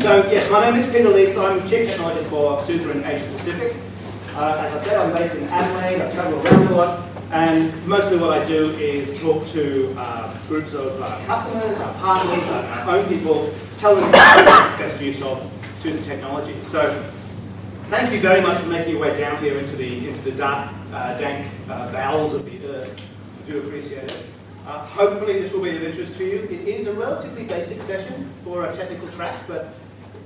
So yes, my name is Peter Lees. I'm Chief Technologist for SUSE in Asia Pacific. As I said, I'm based in Adelaide. I travel around a lot, and mostly what I do is talk to groups of customers, our partners, our own people, tell them how to make the best use of SUSE technology. So thank you very much for making your way down here into the dark, dank bowels of the earth. I do appreciate it. Hopefully this will be of interest to you. It is a relatively basic session for a technical track, but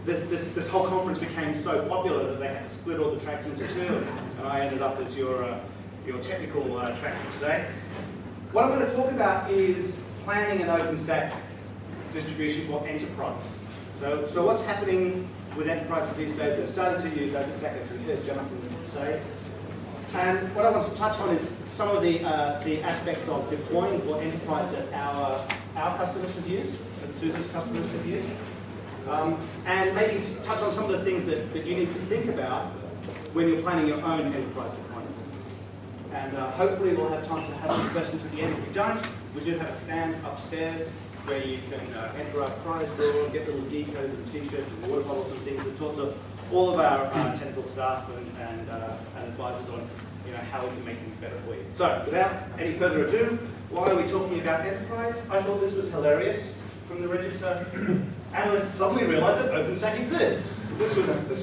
this whole conference became so popular that they had to split all the tracks into two, and I ended up as your technical track for today. What I'm going to talk about is planning an OpenStack distribution for enterprise. So what's happening with enterprises these days? They're starting to use OpenStack, as we heard Jonathan say. And what I want to touch on is some of the aspects of deploying for enterprise that our customers have used, that SUSE's customers have used. And maybe touch on some of the things that you need to think about when you're planning your own enterprise deployment. And hopefully we'll have time to have some questions at the end. If we don't, we do have a stand upstairs where you can enter our prize draw, get little geek codes and t-shirts and water bottles and things, and talk to all of our technical staff and advisors on how we can make things better for you. So without any further ado, why are we talking about enterprise? I thought this was hilarious. From the register, analysts suddenly realised that OpenStack exists. This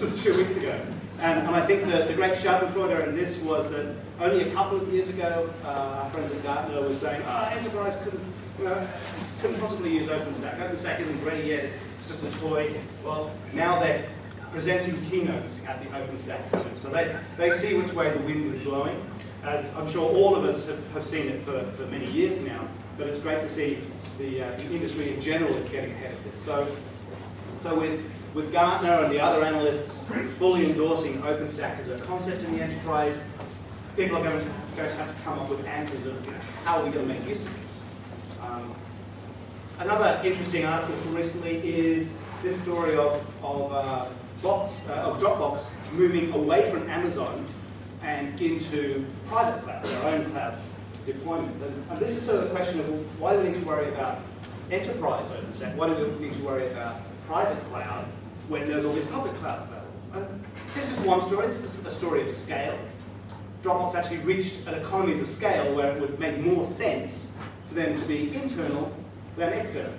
was 2 weeks ago. And I think the great schadenfreude in this was that only a couple of years ago, our friends at Gartner were saying, enterprise couldn't possibly use OpenStack. OpenStack isn't ready yet, it's just a toy. Well, now they're presenting keynotes at the OpenStack system. So they see which way the wind is blowing, as I'm sure all of us have seen it for many years now. But it's great to see the industry in general is getting ahead of this. So with Gartner and the other analysts fully endorsing OpenStack as a concept in the enterprise, people are going to have to come up with answers of how are we going to make use of this. Another interesting article from recently is this story of Dropbox moving away from Amazon and into private cloud, their own cloud deployment. And this is sort of the question of, well, why do we need to worry about enterprise OpenStack? Why do we need to worry about private cloud when there's all these public clouds available? And this is one story. This is a story of scale. Dropbox actually reached an economies of scale where it would make more sense for them to be internal than external.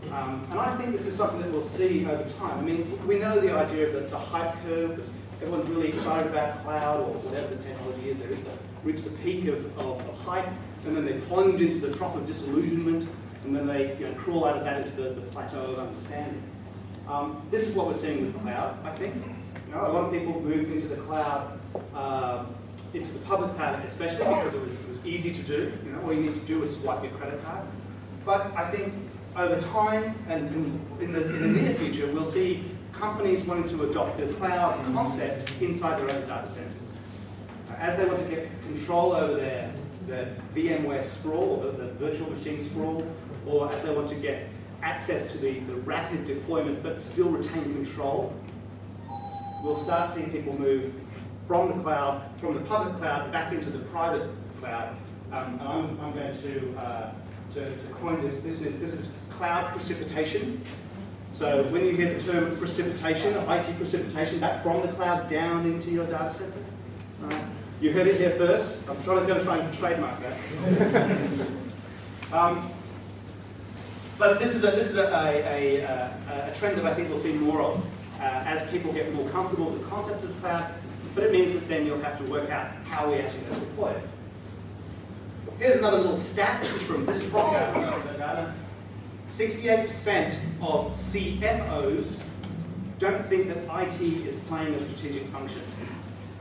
And I think this is something that we'll see over time. I mean, we know the idea of the hype curve. Everyone's really excited about cloud or whatever the technology is. They reach the peak of hype, and then they plunge into the trough of disillusionment, and then they crawl out of that into the plateau of understanding. This is what we're seeing with cloud, I think. A lot of people moved into the cloud, into the public cloud especially because it was easy to do. All you need to do is swipe your credit card. But I think over time and in the near future, we'll see companies wanting to adopt the cloud concepts inside their own data centers. As they want to get control over their VMware sprawl, the virtual machine sprawl, or as they want to get access to the rapid deployment but still retain control, we'll start seeing people move from the cloud, from the public cloud back into the private cloud. And I'm going to coin this. This is cloud precipitation. So when you hear the term precipitation, IT precipitation, back from the cloud down into your data center, you heard it here first. I'm going to try and trademark that. But this is a trend that I think we'll see more of as people get more comfortable with the concept of the cloud. But it means that then you'll have to work out how we actually going to deploy it. Here's another little stat. This is from Gartner. 68% of CFOs don't think that IT is playing a strategic function.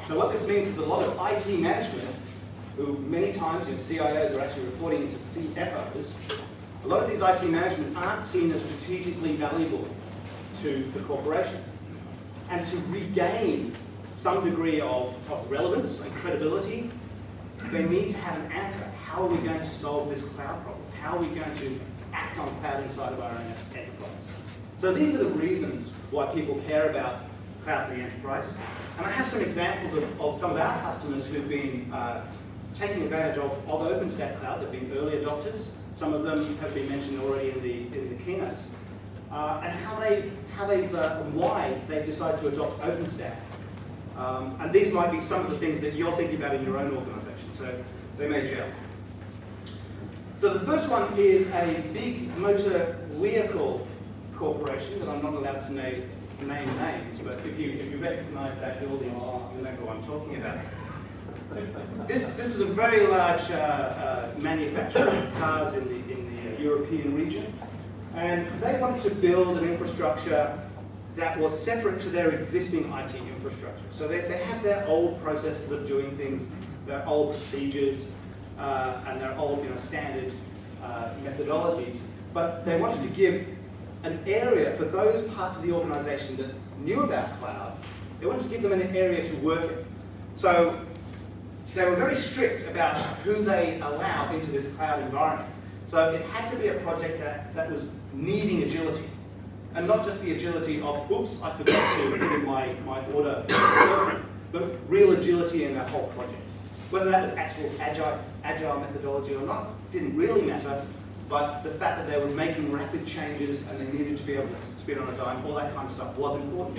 So what this means is a lot of IT management, who many times CIOs are actually reporting into CFOs, a lot of these IT management aren't seen as strategically valuable to the corporation. And to regain some degree of relevance and credibility, they need to have an answer. How are we going to solve this cloud problem? How are we going to act on cloud inside of our own enterprise? So these are the reasons why people care about cloud for the enterprise. And I have some examples of some of our customers who've been taking advantage of OpenStack Cloud. They've been early adopters. Some of them have been mentioned already in the keynotes. and why they've decided to adopt OpenStack. And these might be some of the things that you're thinking about in your own organization, so they may gel. So the first one is a big motor vehicle corporation that I'm not allowed to name names, but if you recognize that building, you'll know who I'm talking about. This is a very large manufacturer of cars in the European region, and they wanted to build an infrastructure that was separate to their existing IT infrastructure. So they have their old processes of doing things, their old procedures, and their old standard methodologies, but they wanted to give an area for those parts of the organization that knew about cloud. They wanted to give them an area to work in. So they were very strict about who they allow into this cloud environment. So it had to be a project that was needing agility. And not just the agility of, oops, I forgot to put in my order, but real agility in that whole project. Whether that was actual agile methodology or not didn't really matter, but the fact that they were making rapid changes and they needed to be able to spin on a dime, all that kind of stuff was important.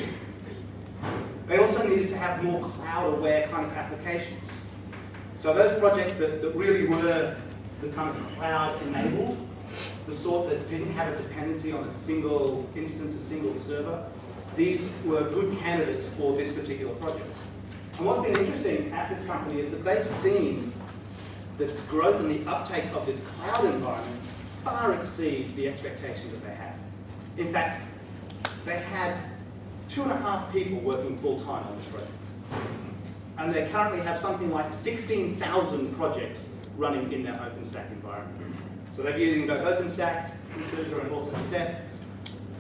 They also needed to have more cloud-aware kind of applications. So those projects that really were the kind of cloud-enabled, the sort that didn't have a dependency on a single instance, a single server, these were good candidates for this particular project. And what's been interesting at this company is that they've seen the growth and the uptake of this cloud environment far exceed the expectations that they had. In fact, they had 2.5 people working full-time on this project. And they currently have something like 16,000 projects running in their OpenStack environment. So they're using both OpenStack, SUSE, and also Ceph.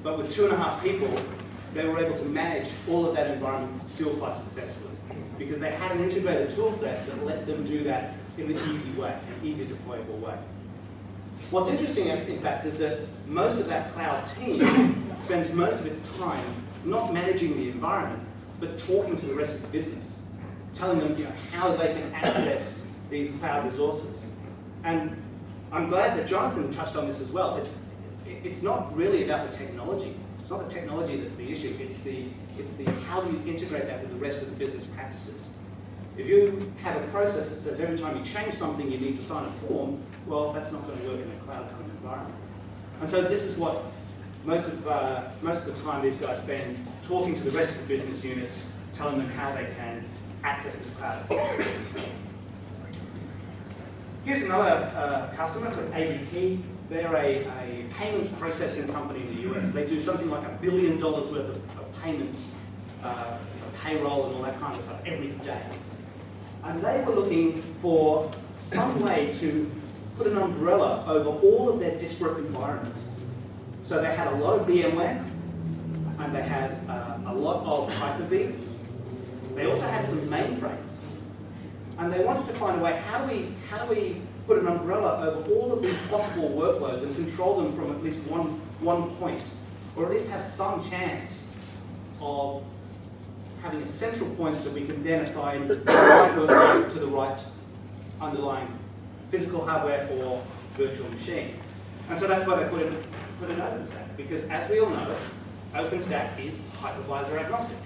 But with 2.5 people, they were able to manage all of that environment still quite successfully, because they had an integrated tool set that let them do that in the easy way, an easy deployable way. What's interesting, in fact, is that most of that cloud team spends most of its time not managing the environment, but talking to the rest of the business, telling them how they can access these cloud resources. And I'm glad that Jonathan touched on this as well. It's not really about the technology. It's not the technology that's the issue. It's the how do you integrate that with the rest of the business practices. If you have a process that says every time you change something you need to sign a form, well, that's not going to work in a cloud kind of environment. And so this is what most of the time these guys spend talking to the rest of the business units, telling them how they can access this cloud. Here's another customer, ABP. They're a payments processing company in the US. They do something like $1 billion worth of payments, payroll and all that kind of stuff every day. And they were looking for some way to put an umbrella over all of their disparate environments. So they had a lot of VMware, and they had a lot of Hyper-V. They also had some mainframes. And they wanted to find a way, how do we put an umbrella over all of these possible workloads and control them from at least one point, or at least have some chance of having a central point that we can then assign the right workload to the right underlying physical hardware or virtual machine. And so that's why they put in OpenStack, because as we all know, OpenStack is hypervisor agnostic.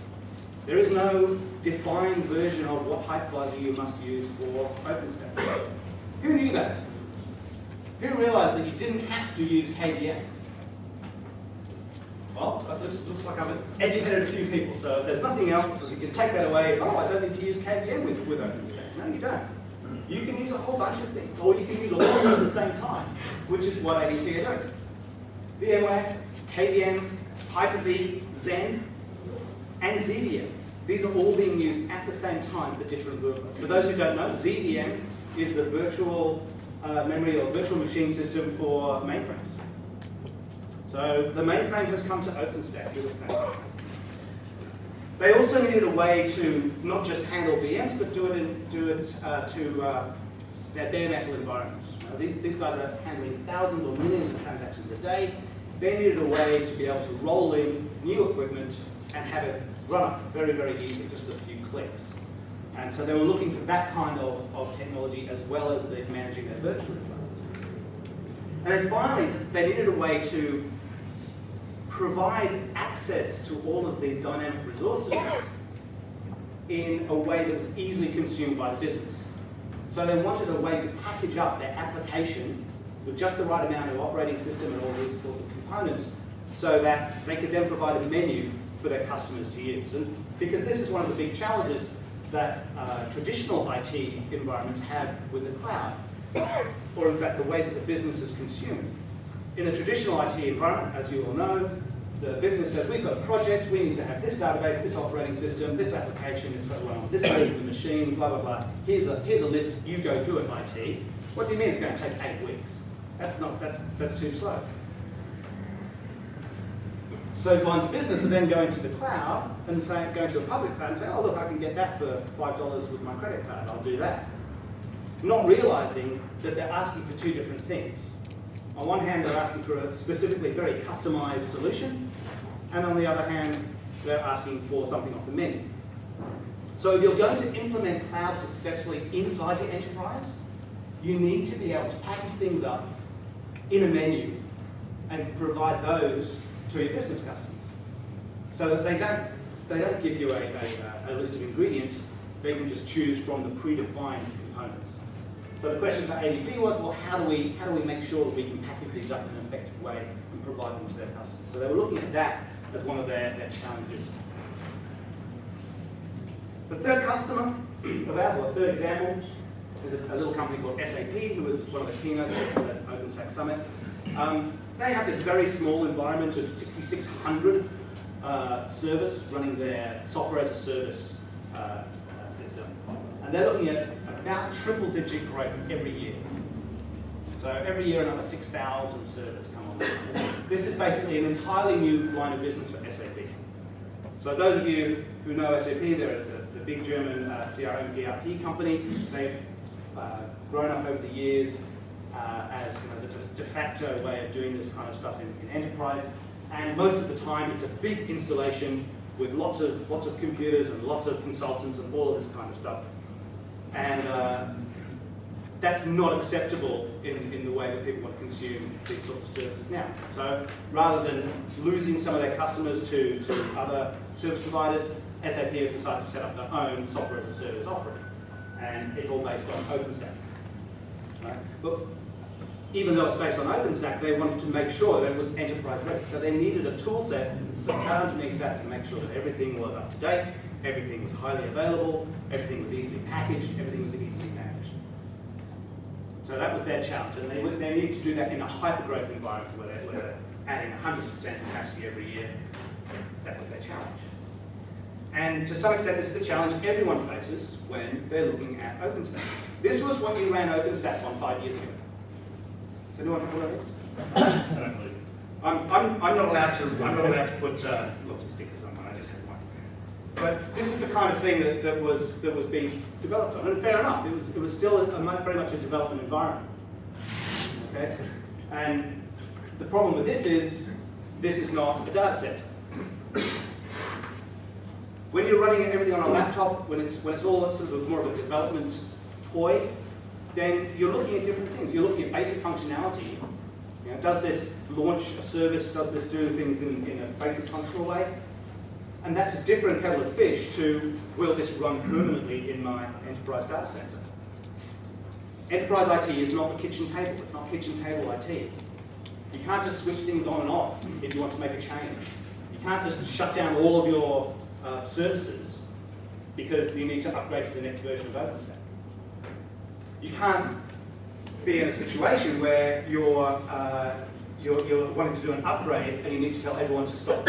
There is no defined version of what hypervisor you must use for OpenStack. Who knew that? Who realized that you didn't have to use KVM? Well, that looks like I've educated a few people, so if there's nothing else, you can take that away. Oh, I don't need to use KVM with OpenStack. No, you don't. You can use a whole bunch of things, or you can use all of them at the same time, which is what ADP are doing. VMware, KVM, Hyper-V, Xen, and ZVM. These are all being used at the same time for different workloads. For those who don't know, ZVM is the virtual memory or virtual machine system for mainframes. So the mainframe has come to OpenStack. They also needed a way to not just handle VMs, but do it to their bare metal environments. These guys are handling thousands or millions of transactions a day. They needed a way to be able to roll in new equipment and have it run up very, very easily, just with a few clicks. And so they were looking for that kind of technology as well as managing their virtual environments. And then finally, they needed a way to provide access to all of these dynamic resources in a way that was easily consumed by the business. So they wanted a way to package up their application with just the right amount of operating system and all these sorts of components so that they could then provide a menu for their customers to use. And because this is one of the big challenges that traditional IT environments have with the cloud, or in fact the way that the business is consumed. In a traditional IT environment, as you all know, the business says, we've got a project, we need to have this database, this operating system, this application, it's got to run on this version of the machine, blah, blah, blah. Here's a list, you go do it, IT. What do you mean it's going to take 8 weeks? That's too slow. Those lines of business are then going to the cloud and going to a public cloud and say, oh look, I can get that for $5 with my credit card, I'll do that. Not realizing that they're asking for two different things. On one hand, they're asking for a specifically very customized solution, and on the other hand, they're asking for something off the menu. So if you're going to implement cloud successfully inside your enterprise, you need to be able to package things up in a menu and provide those to your business customers, so that they don't give you a list of ingredients. They can just choose from the predefined components. So the question for ADP was, well, how do we make sure that we can package these up in an effective way and provide them to their customers? So they were looking at that as one of their challenges. The third customer of ours, or the third example, is a little company called SAP, who was one of the keynotes at OpenStack Summit. They have this very small environment of 6,600 servers running their software as a service system. And they're looking at about triple-digit growth every year. So every year another 6,000 servers come on. This is basically an entirely new line of business for SAP. So those of you who know SAP, they're the big German CRM ERP company. They've grown up over the years as the de facto way of doing this kind of stuff in enterprise. And most of the time it's a big installation with lots of computers and lots of consultants and all of this kind of stuff. And that's not acceptable in the way that people want to consume these sorts of services now. So rather than losing some of their customers to other service providers, SAP have decided to set up their own software as a service offering. And it's all based on OpenStack. Right? But even though it's based on OpenStack, they wanted to make sure that it was enterprise ready. So they needed a tool set that sat underneath that to make sure that everything was up to date, everything was highly available, everything was easily packaged, everything was easily managed. So that was their challenge, and they needed to do that in a hyper-growth environment where they're adding 100% capacity every year. That was their challenge. And to some extent, this is the challenge everyone faces when they're looking at OpenStack. This was what you ran OpenStack on 5 years ago. Does anyone have one of these? I'm not allowed to put lots of stickers on one. I just had one. But this is the kind of thing that was being developed on, and fair enough. It was still very much a development environment. Okay, and the problem with this is not a data set. When you're running everything on a laptop, when it's all sort of more of a development toy, then you're looking at different things. You're looking at basic functionality. You know, does this launch a service? Does this do things in a basic functional way? And that's a different kettle of fish to, will this run permanently in my enterprise data center? Enterprise IT is not the kitchen table. It's not kitchen table IT. You can't just switch things on and off if you want to make a change. You can't just shut down all of your services because you need to upgrade to the next version of OpenStack. You can't be in a situation where you're wanting to do an upgrade and you need to tell everyone to stop.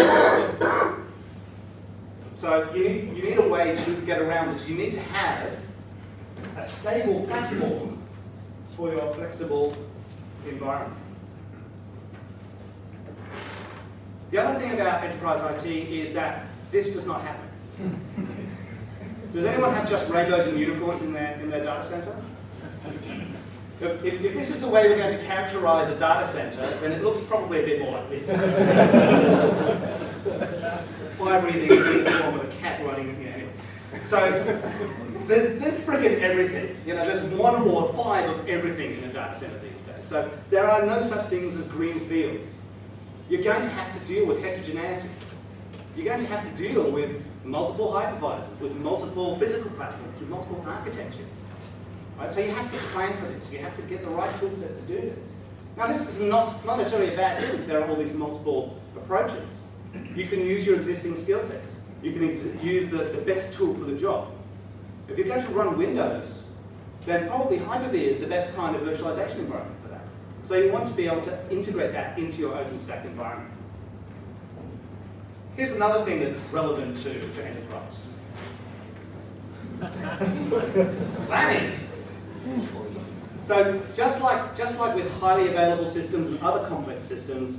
So you need a way to get around this. You need to have a stable platform for your flexible environment. The other thing about enterprise IT is that this does not happen. Does anyone have just rainbows and unicorns in their data center? If this is the way we're going to characterize a data center, then it looks probably a bit more like this. Fire breathing unicorn with a cat running. Anyway. So there's friggin' everything. You know, there's 1 or 5 of everything in a data center these days. So there are no such things as green fields. You're going to have to deal with heterogeneity. You're going to have to deal with multiple hypervisors, with multiple physical platforms, with multiple architectures. Right? So you have to plan for this. You have to get the right tool set to do this. Now this is not necessarily a bad thing. There are all these multiple approaches. You can use your existing skill sets. You can use the best tool for the job. If you're going to run Windows, then probably Hyper-V is the best kind of virtualization environment for that. So you want to be able to integrate that into your OpenStack environment. Here's another thing that's relevant to enterprise. Planning. So just like with highly available systems and other complex systems,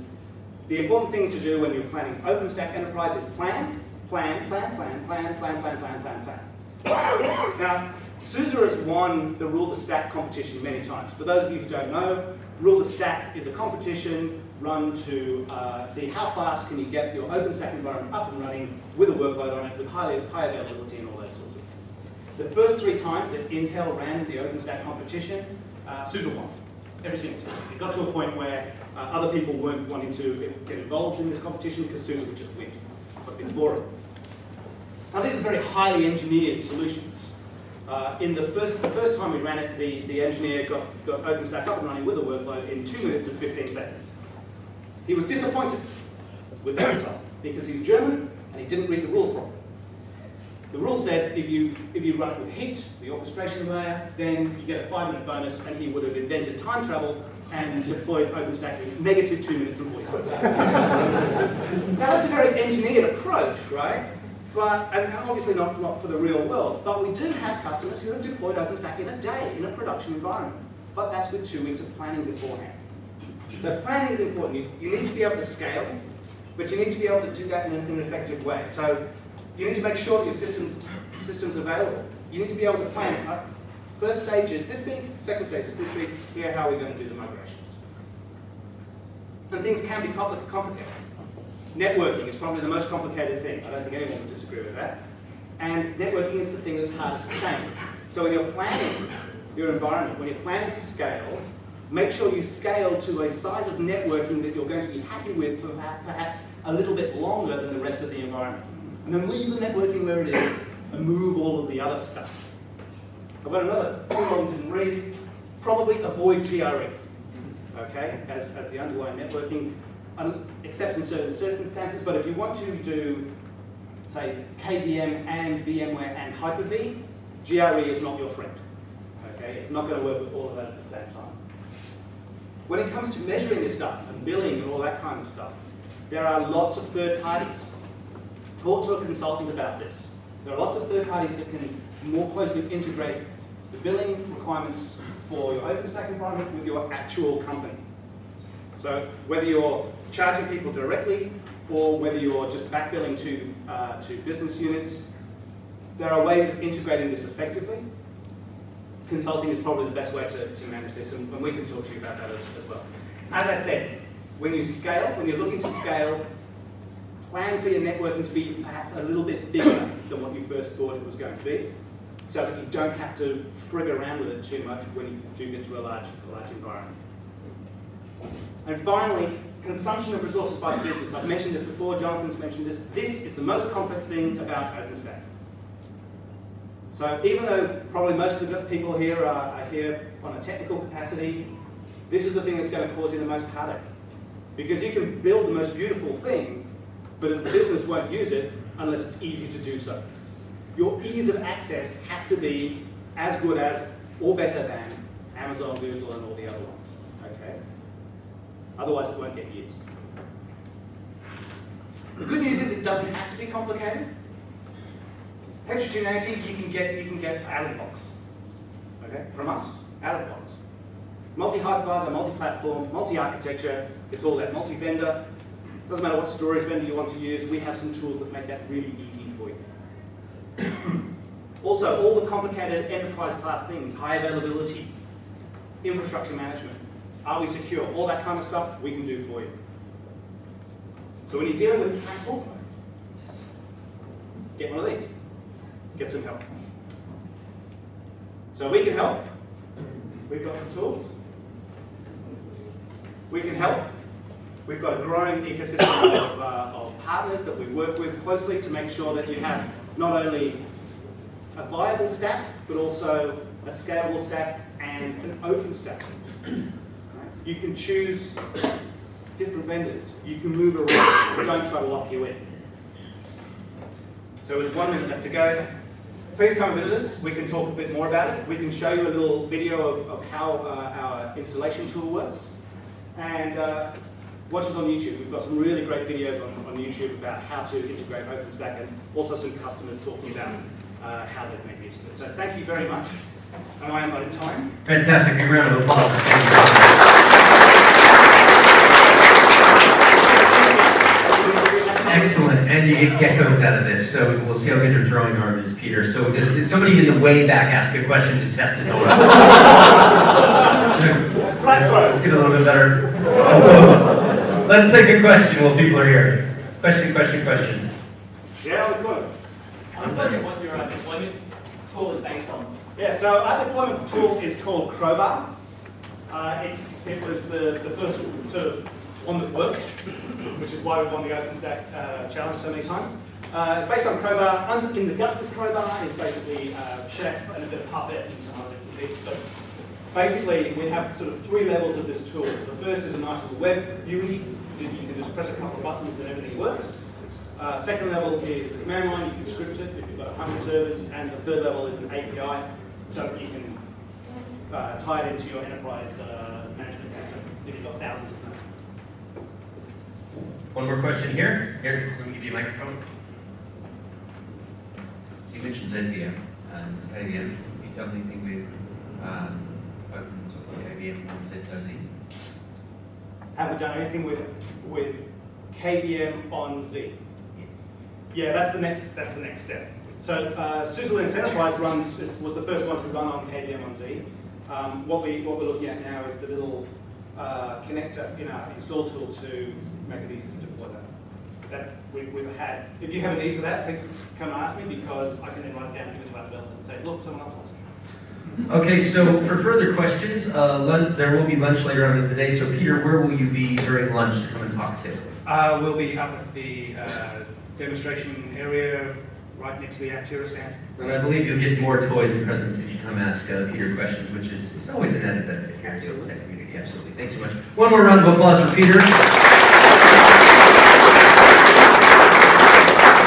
the important thing to do when you're planning OpenStack Enterprise is plan. Now, SUSE has won the Rule the Stack competition many times. For those of you who don't know, Rule the Stack is a competition run to see how fast can you get your OpenStack environment up and running with a workload on it, with high availability and all those sorts of things. The first 3 times that Intel ran the OpenStack competition, SUSE won. Every single time. It got to a point where other people weren't wanting to get involved in this competition because SUSE would just win. It got a bit boring. Now these are very highly engineered solutions. In the first time we ran it, the engineer got OpenStack up and running with a workload in 2 minutes and 15 seconds. He was disappointed with the result because he's German and he didn't read the rules properly. The rule said if you run it with heat, the orchestration layer, then you get a 5-minute bonus, and he would have invented time travel and deployed OpenStack in negative 2 minutes and 45 seconds. Now that's a very engineered approach, right? And obviously not for the real world, but we do have customers who have deployed OpenStack in a day in a production environment. But that's with 2 weeks of planning beforehand. So planning is important. You need to be able to scale, but you need to be able to do that in an effective way. So you need to make sure that your system's available. You need to be able to plan. First stage is this week, second stage is this week, here how we're going to do the migrations. And things can be complicated. Networking is probably the most complicated thing. I don't think anyone would disagree with that. And networking is the thing that's hardest to change. So when you're planning your environment, when you're planning to scale, make sure you scale to a size of networking that you're going to be happy with for perhaps a little bit longer than the rest of the environment. And then leave the networking where it is and move all of the other stuff. I've got another thing you didn't read. Probably avoid GRE, okay, as the underlying networking, except in certain circumstances. But if you want to do, say, KVM and VMware and Hyper-V, GRE is not your friend. Okay, it's not going to work with all of those at the same time. When it comes to measuring this stuff and billing and all that kind of stuff, there are lots of third parties. Talk to a consultant about this. There are lots of third parties that can more closely integrate the billing requirements for your OpenStack environment with your actual company. So whether you're charging people directly or whether you're just backbilling to business units, there are ways of integrating this effectively. Consulting is probably the best way to manage this, and we can talk to you about that as well. As I said, when you scale, when you're looking to scale, plan for your networking to be perhaps a little bit bigger than what you first thought it was going to be, so that you don't have to frig around with it too much when you do get to a large environment. And finally, consumption of resources by the business. I've mentioned this before, Jonathan's mentioned this. This is the most complex thing about OpenStack. So even though probably most of the people here are here on a technical capacity, this is the thing that's going to cause you the most heartache. Because you can build the most beautiful thing, but the business won't use it unless it's easy to do so. Your ease of access has to be as good as or better than Amazon, Google, and all the other ones. Okay? Otherwise, it won't get used. The good news is it doesn't have to be complicated. Heterogeneity you can get out of the box. Okay? From us, out of the box. Multi-hypervisor, multi-platform, multi-architecture, it's all that. Multi-vendor. Doesn't matter what storage vendor you want to use, we have some tools that make that really easy for you. Also, all the complicated enterprise class things, high availability, infrastructure management, are we secure, all that kind of stuff, we can do for you. So when you're dealing with cancel, get one of these. Get some help. So we can help. We've got some tools. We can help. We've got a growing ecosystem of partners that we work with closely to make sure that you have not only a viable stack, but also a scalable stack and an open stack. You can choose different vendors. You can move around. We don't try to lock you in. So with 1 minute left to go, please come visit us. We can talk a bit more about it. We can show you a little video of how our installation tool works. And watch us on YouTube. We've got some really great videos on YouTube about how to integrate OpenStack and also some customers talking about how they make use of it. So thank you very much. And I am out of time. Fantastic. Big round of applause. Excellent. And you get geckos out of this, so we'll see how good your throwing arm is, Peter. So did somebody in the way back ask a question to test his own? Let's get a little bit better. Let's take a question while people are here. Question. Yeah, we've got it. I'm wondering what your deployment tool is based on. Yeah, so our deployment tool is called Crowbar. It was the first sort of one that worked, which is why we won the OpenStack challenge so many times. It's based on Crowbar. In the guts of Crowbar is basically Chef and a bit of Puppet and some other bits. But basically, we have sort of 3 levels of this tool. The first is a nice little web UI. You can just press a couple of buttons and everything works. Second level is the command line. You can script it if you've got 100 servers. And the third level is an API, so that you can tie it into your enterprise management system if you've got thousands of them. One more question here. Here, let me give you a microphone. So you mentioned ZVM and AVM. Have you done anything with AVM and ZOZ? Have we done anything with KVM on Z? Yes. Yeah, that's the next step. So SUSE Enterprise was the first one to run on KVM on Z. What we're looking at now is the little connector in our install tool to make it easy to deploy that. We've had. If you have a need for that, please come and ask me, because I can then write it down and give it to our developers and say, look, someone else wants it. Okay, so for further questions, there will be lunch later on in the day. So Peter, where will you be during lunch to come and talk to? We'll be up at the demonstration area right next to the Actura stand. And I believe you'll get more toys and presents if you come ask Peter questions, which is always an added benefit here. Absolutely. Absolutely. Thanks so much. One more round of applause for Peter.